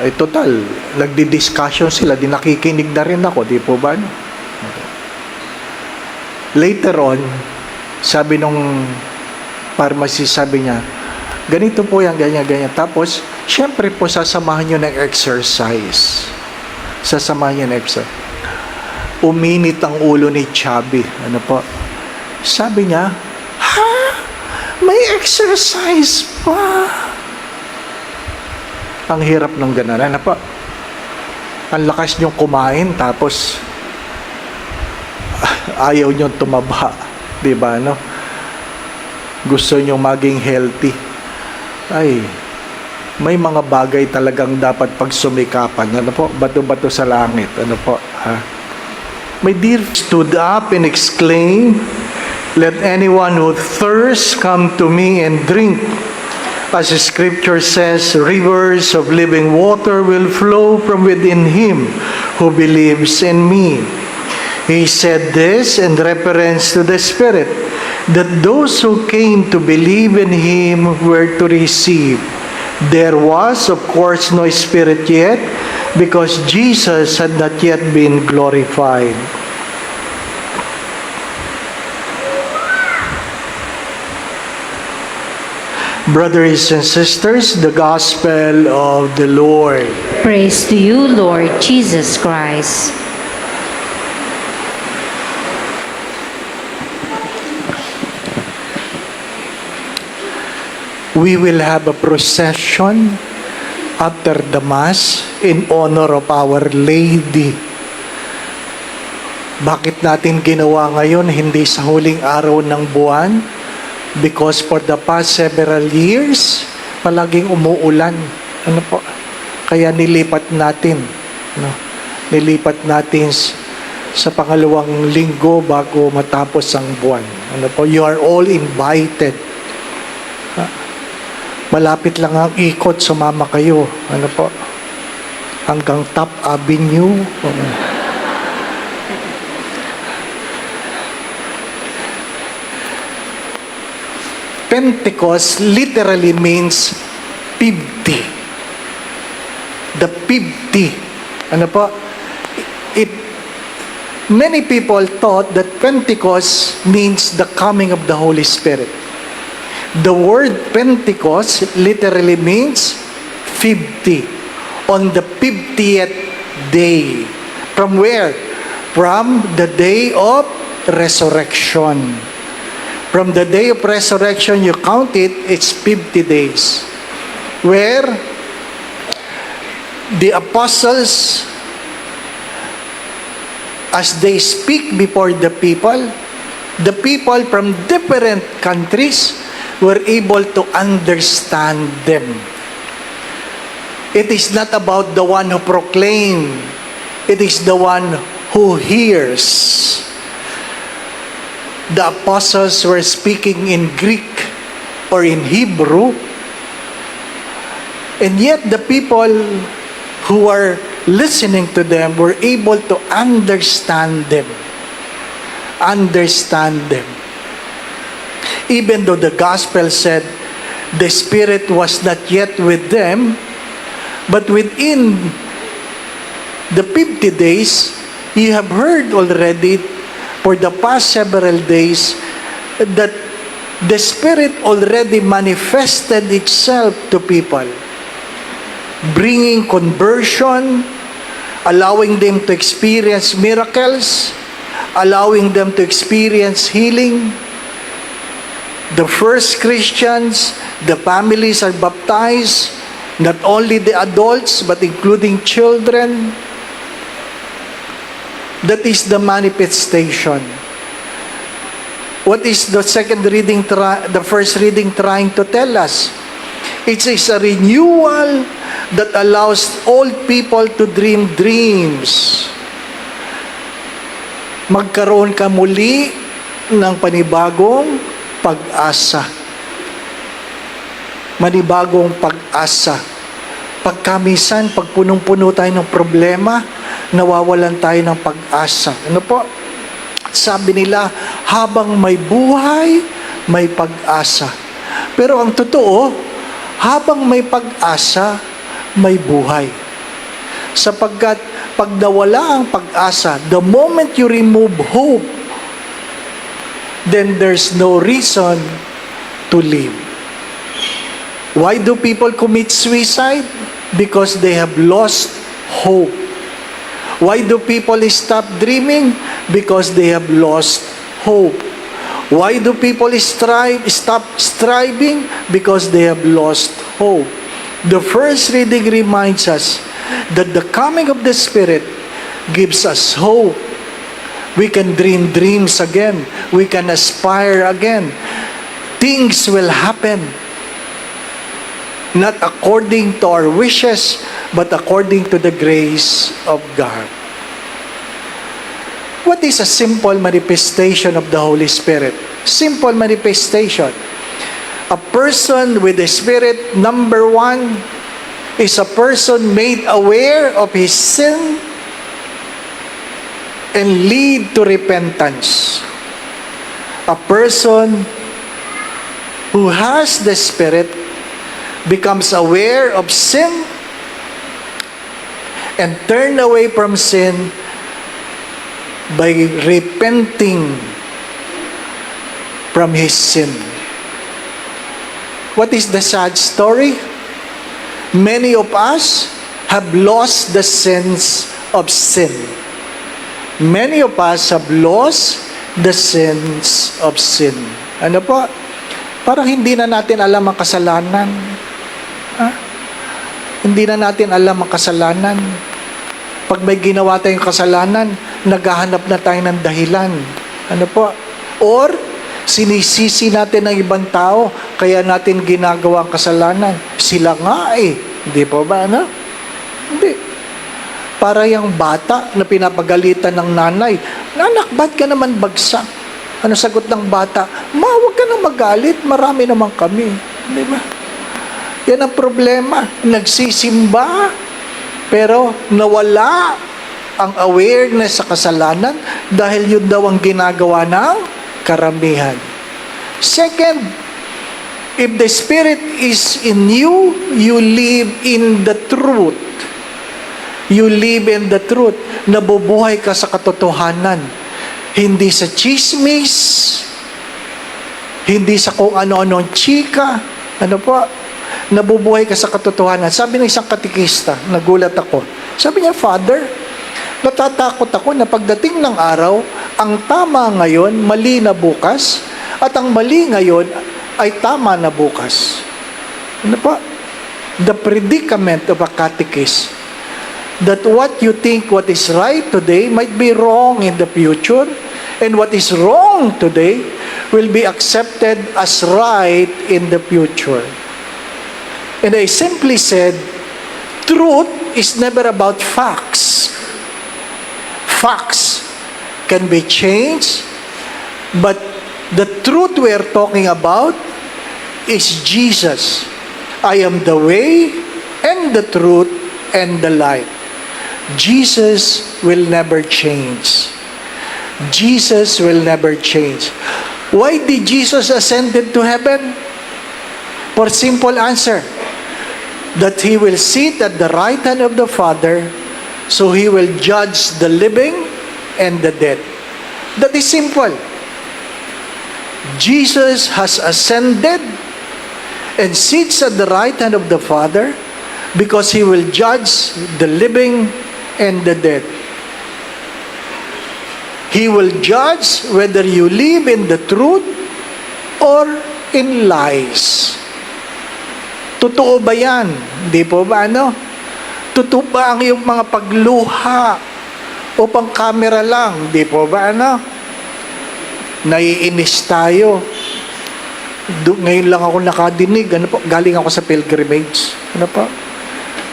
ay total, nagdi-discussion sila, di nakikinig na rin ako, di po ba? No? Later on, sabi nung pharmacist, sabi niya, ganito po yan, ganyan. Tapos, syempre po, sasamahan nyo ng exercise. Sasamahan nyo ng exercise. Uminit ang ulo ni Chubby. Ano po? Sabi niya, ha? May exercise pa? Ang hirap ng ganun. Ano po? Ang lakas nyo kumain, tapos ayaw nyo tumaba. Diba, no? Gusto nyo maging healthy. ay, may mga bagay talagang dapat pagsumikapan. Ano po? Bato-bato sa langit. Ano po? My dear stood up and exclaimed, "Let anyone who thirsts come to me and drink. As the scripture says, rivers of living water will flow from within him who believes in me." He said this in reference to the Spirit, that those who came to believe in him were to receive. There was, of course, no Spirit yet, because Jesus had not yet been glorified. Brothers and sisters, the Gospel of the Lord. Praise to you, Lord Jesus Christ. We will have a procession after the Mass in honor of Our Lady. Bakit natin ginawa ngayon, hindi sa huling araw ng buwan? Because for the past several years, palaging umuulan. Ano po? Kaya nilipat natin. No? Nilipat natin sa pangalawang linggo bago matapos ang buwan. Ano po? You are all invited. Malapit lang ang ikot, sumama kayo. Ano po? Hanggang Top Avenue. Pentecost literally means 50. The 50. Ano po? Many people thought that Pentecost means the coming of the Holy Spirit. The word Pentecost literally means 50. On the 50th day. From where? From the day of resurrection. From the day of resurrection, you count it, it's 50 days. Where the apostles, as they speak before the people from different countries were able to understand them. It is not about the one who proclaims, it is the one who hears. The apostles were speaking in Greek or in Hebrew, and yet the people who were listening to them were able to understand them. Understand them. Even though the gospel said the Spirit was not yet with them, but within the 50 days, you have heard already for the past several days that the Spirit already manifested itself to people, bringing conversion, allowing them to experience miracles, allowing them to experience healing. The first Christians, the families are baptized, not only the adults but including children. That is the manifestation. What is the second reading, the first reading trying to tell us? It is a renewal that allows all people to dream dreams. Magkaroon ka muli ng panibagong pag-asa. Manibagong pag-asa. Pagkamisan, pag punong-puno tayo ng problema, nawawalan tayo ng pag-asa. Ano po? Sabi nila, habang may buhay, may pag-asa. Pero ang totoo, habang may pag-asa, may buhay. Sapagkat pag nawala ang pag-asa, the moment you remove hope, then there's no reason to live. Why do people commit suicide? Because they have lost hope. Why do people stop dreaming? Because they have lost hope. Why do people stop striving? Because they have lost hope. The first reading reminds us that the coming of the Spirit gives us hope. We can dream dreams again. We can aspire again. Things will happen. not according to our wishes, but according to the grace of God. What is a simple manifestation of the Holy Spirit? Simple manifestation. A person with the Spirit, number one, is a person made aware of his sin and lead to repentance. A person who has the Spirit becomes aware of sin and turn away from sin by repenting from his sin. What is the sad story? Many of us have lost the sense of sin. Many of us have lost the sense of sin. Ano po? Parang hindi na natin alam ang kasalanan. Ha? Hindi na natin alam ang kasalanan. Pag may ginawa tayong kasalanan, naghahanap na tayo ng dahilan. Ano po? Or, sinisisi natin ang ibang tao, kaya natin ginagawa ang kasalanan. Sila nga eh. Hindi po ba, ano? Hindi. Para yung bata na pinapagalitan ng nanay, "Anak, ba't ka naman bagsak?" Ano sagot ng bata? "Ma, huwag ka na magalit, marami naman kami." Di ba? Yan ang problema. Nagsisimba, pero nawala ang awareness sa kasalanan dahil yun daw ang ginagawa ng karamihan. Second, if the Spirit is in you, you live in the truth. You live in the truth. Nabubuhay ka sa katotohanan. Hindi sa chismis, hindi sa kung ano-anong chika. Ano po? Nabubuhay ka sa katotohanan. Sabi ng isang katikista, nagulat ako. Sabi niya, "Father, natatakot ako na pagdating ng araw, ang tama ngayon, mali na bukas, at ang mali ngayon ay tama na bukas." Ano po? The predicament of a catechist. That what you think what is right today might be wrong in the future, and what is wrong today will be accepted as right in the future. And I simply said, truth is never about facts. Facts can be changed, but the truth we are talking about is Jesus. I am the way and the truth and the life. Jesus will never change. Jesus will never change. Why did Jesus ascended to heaven? For simple answer, that He will sit at the right hand of the Father, so He will judge the living and the dead. That is simple. Jesus has ascended and sits at the right hand of the Father because He will judge the living and the dead. He will judge whether you live in the truth or in lies. Totoo ba yan? Hindi po ba, ano? Totoo ba ang iyong mga pagluha o pang camera lang? Hindi po ba, ano? Naiinis tayo. Ngayon lang ako nakadinig. Ano po? Galing ako sa pilgrimage. Ano po?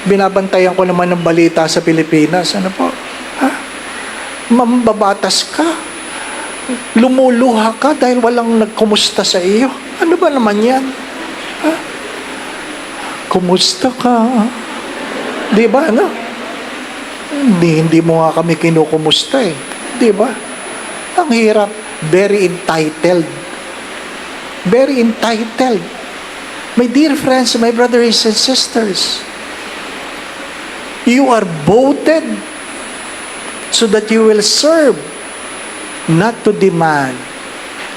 Binabantayan ko naman ng balita sa Pilipinas. Ano po? Ha? Mambabatas ka. Lumuluha ka dahil walang nagkumusta sa iyo. Ano ba naman yan? Ha? Kumusta ka? Di ba, ano? Hindi mo nga kami kinukumusta eh. Di ba? Ang hirap. Very entitled. Very entitled. My dear friends, my brothers and sisters, you are voted so that you will serve, not to demand.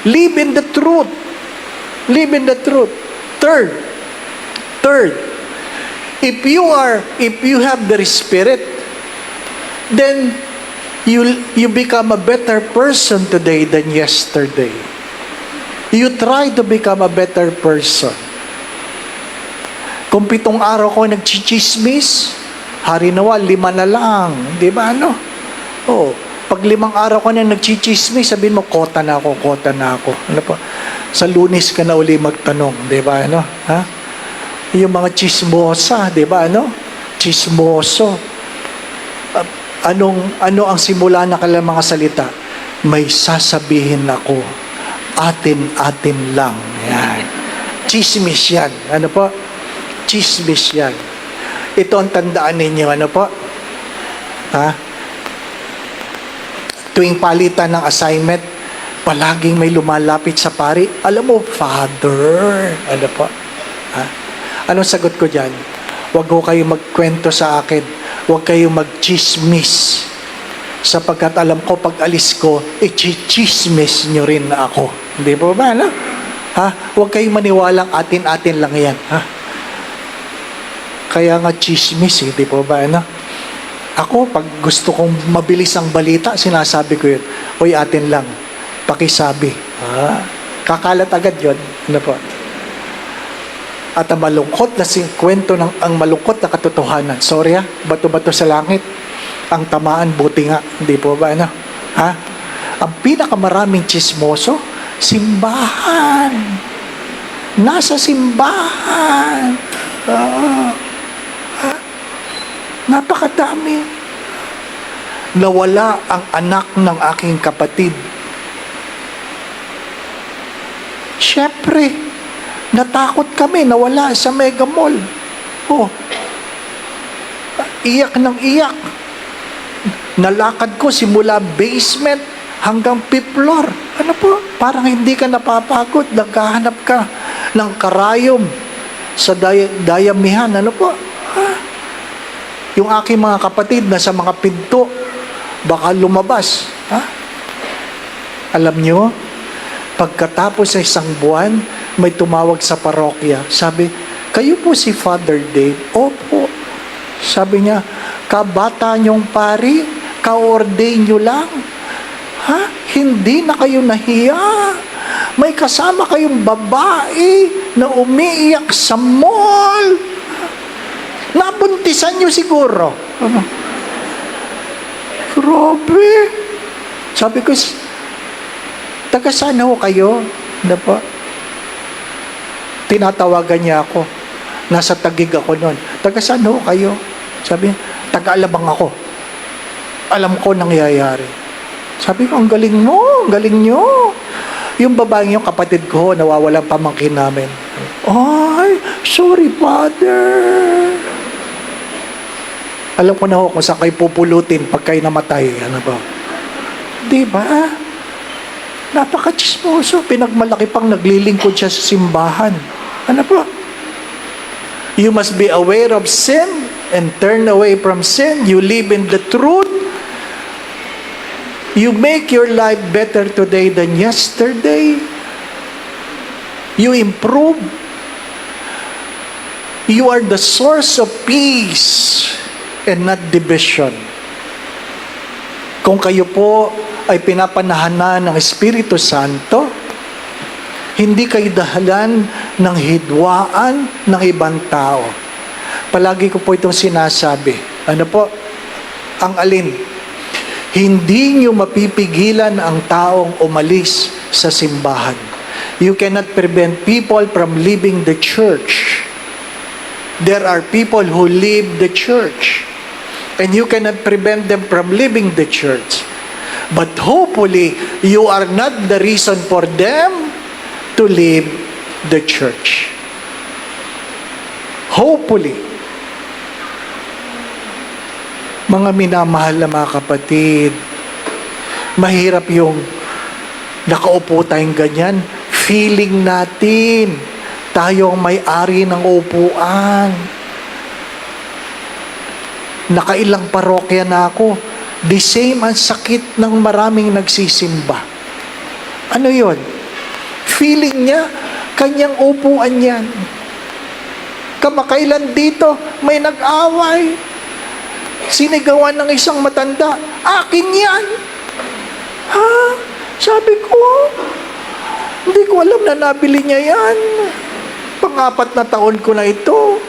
Live in the truth. Live in the truth. Third, if you have the Spirit, then you become a better person today than yesterday. You try to become a better person. Kung 7 araw ko nagchichismis, hari nawa, 5 na lang. Di ba, ano? Oh, pag 5 araw ko na nagchichismis, sabihin mo, kota na ako. Ano po? Sa Lunes ka na uli magtanong. Di ba, ano? Ha? Yung mga chismosa, di ba, ano? Chismoso. Ano ang simula na kanilang mga salita? May sasabihin ako, atin-atin lang. Yan. Chismis yan. Ano po? Chismis yan. Ito ang tandaan ninyo. Ano po? Ha? Tuwing palitan ng assignment, palaging may lumalapit sa pari. Alam mo, Father. Ano po? Ha? Anong sagot ko dyan? Huwag ko kayo magkwento sa akin. Huwag kayo magchismis. Sapagkat alam ko, pag alis ko, i-chismis nyo rin ako. Hindi po ba, no? Ha? Huwag kayong maniwalang atin-atin lang yan. Ha? Kaya nga chismis, hindi po ba, no? Ako, pag gusto kong mabilis ang balita, sinasabi ko yun, "Uy, atin lang, pakisabi." Ha? Kakalat agad yun. Ano po? At ang malungkot na kwento ng ang malungkot na katotohanan. Sorry ha, bato-bato sa langit. Ang tamaan, buti nga. Hindi po ba, ano? Ha? Ang pinakamaraming chismoso, simbahan. Nasa simbahan. Ha? Napakadami. Nawala ang anak ng aking kapatid. Siyempre, natakot kami, nawala sa Mega Mall. Oh, iyak ng iyak. Nalakad ko simula basement hanggang 5th floor. Ano po? Parang hindi ka napapagod. Naghahanap ka ng karayom sa dayamihan. Ano po? Ha? Yung aking mga kapatid na sa mga pinto, baka lumabas. Ha? Alam nyo, pagkatapos sa isang buwan, may tumawag sa parokya. Sabi, "Kayo po si Father Dave?" "Opo." Sabi niya, "Kabata niyong pari, ka-ordain niyo lang. Ha? Hindi na kayo nahiya. May kasama kayong babae na umiiyak sa mall. Nabuntisan niyo siguro." Grabe. Sabi ko, "Taga saan ho kayo?" Ano po? Tinatawagan niya ako. Nasa Taguig ako noon. "Taga saan ho kayo?" Sabi niya, "Taga-Alabang ako. Alam ko nangyayari." Sabi ko, "Ang galing mo, ang galing nyo. Yung babaeng yung kapatid ko, nawawalang pamangkin namin." "Ay, sorry, Father." Alam ko na ho kung saan kayo pupulutin pag kayo namatay. Ano ba? Di ba? Napaka-chismoso. Pinagmalaki pang naglilingkod siya sa simbahan. Ano po? You must be aware of sin and turn away from sin. You live in the truth. You make your life better today than yesterday. You improve. You are the source of peace and not division. Kung kayo po ay pinapanahanan ng Espiritu Santo, hindi kayo dahalan ng hidwaan ng ibang tao. Palagi ko po itong sinasabi. Ano po? Ang alin? Hindi nyo mapipigilan ang taong umalis sa simbahan. You cannot prevent people from leaving the church. There are people who leave the church, and you cannot prevent them from leaving the church. But hopefully, you are not the reason for them to leave the church. Hopefully. Mga minamahal na mga kapatid, mahirap yung nakaupo tayong ganyan. Feeling natin, tayo ang may-ari ng upuan. Nakailang parokya na ako. The same ang sakit ng maraming nagsisimba. Ano yon? Feeling niya, kanyang upuan yan. Kamakailan dito, may nag-away. Sinigawan ng isang matanda, "Akin yan." Ha? Sabi ko, hindi ko alam na nabili niya yan. Pang-4 na taon ko na ito.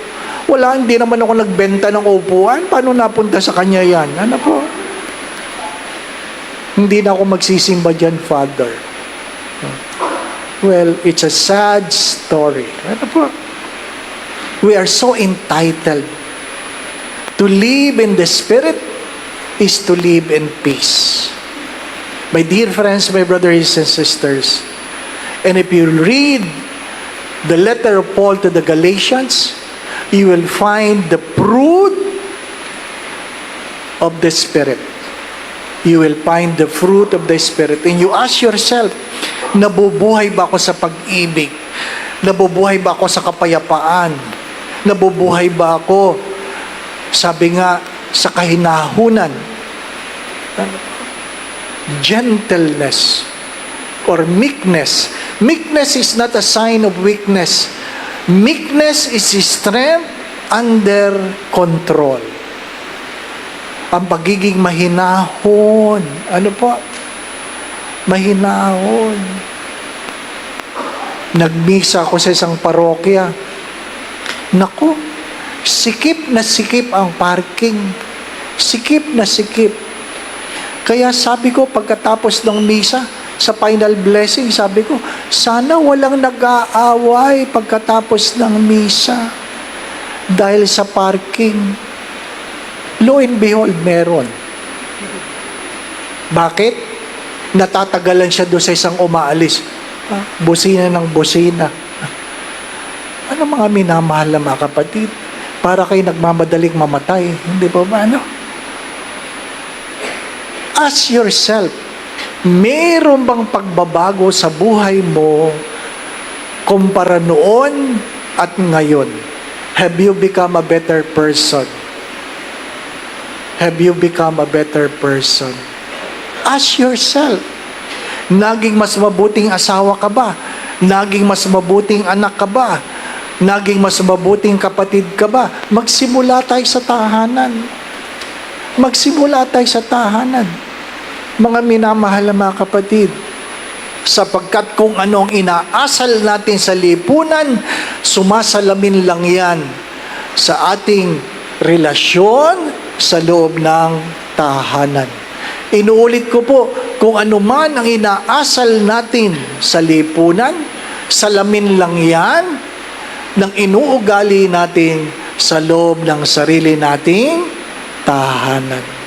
Wala, hindi naman ako nagbenta ng upuan. Paano napunta sa kanya yan? Ano po? Hindi na ako magsisimba dyan, Father. Well, it's a sad story. Ano po? We are so entitled. To live in the Spirit is to live in peace. My dear friends, my brothers and sisters, and if you read the letter of Paul to the Galatians, you will find the fruit of the Spirit. You will find the fruit of the Spirit. And you ask yourself, nabubuhay ba ako sa pag-ibig? Nabubuhay ba ako sa kapayapaan? Nabubuhay ba ako, sabi nga, sa kahinahunan? Gentleness or meekness. Meekness is not a sign of weakness. Meekness is strength under control. Ang pagiging mahinahon. Ano po? Mahinahon. Nagmisa ako sa isang parokya. Naku, sikip na sikip ang parking. Sikip na sikip. Kaya sabi ko, pagkatapos ng misa, sa final blessing, sabi ko, sana walang nag-aaway pagkatapos ng misa dahil sa parking. Lo and behold, meron. Bakit? Natatagalan siya doon sa isang umaalis. Busina ng busina. Ano mga minamahal na mga kapatid? Para kayo nagmamadaling mamatay. Hindi ba ba? Ano? Ask yourself, meron bang pagbabago sa buhay mo kumpara noon at ngayon? Have you become a better person? Have you become a better person? Ask yourself, naging mas mabuting asawa ka ba? Naging mas mabuting anak ka ba? Naging mas mabuting kapatid ka ba? Magsimula tayo sa tahanan. Magsimula tayo sa tahanan. Mga minamahal na mga kapatid, sapagkat kung ano ang inaasal natin sa lipunan, sumasalamin lang yan sa ating relasyon sa loob ng tahanan. Inuulit ko po, kung ano man ang inaasal natin sa lipunan, salamin lang yan ng inuugali natin sa loob ng sarili nating tahanan.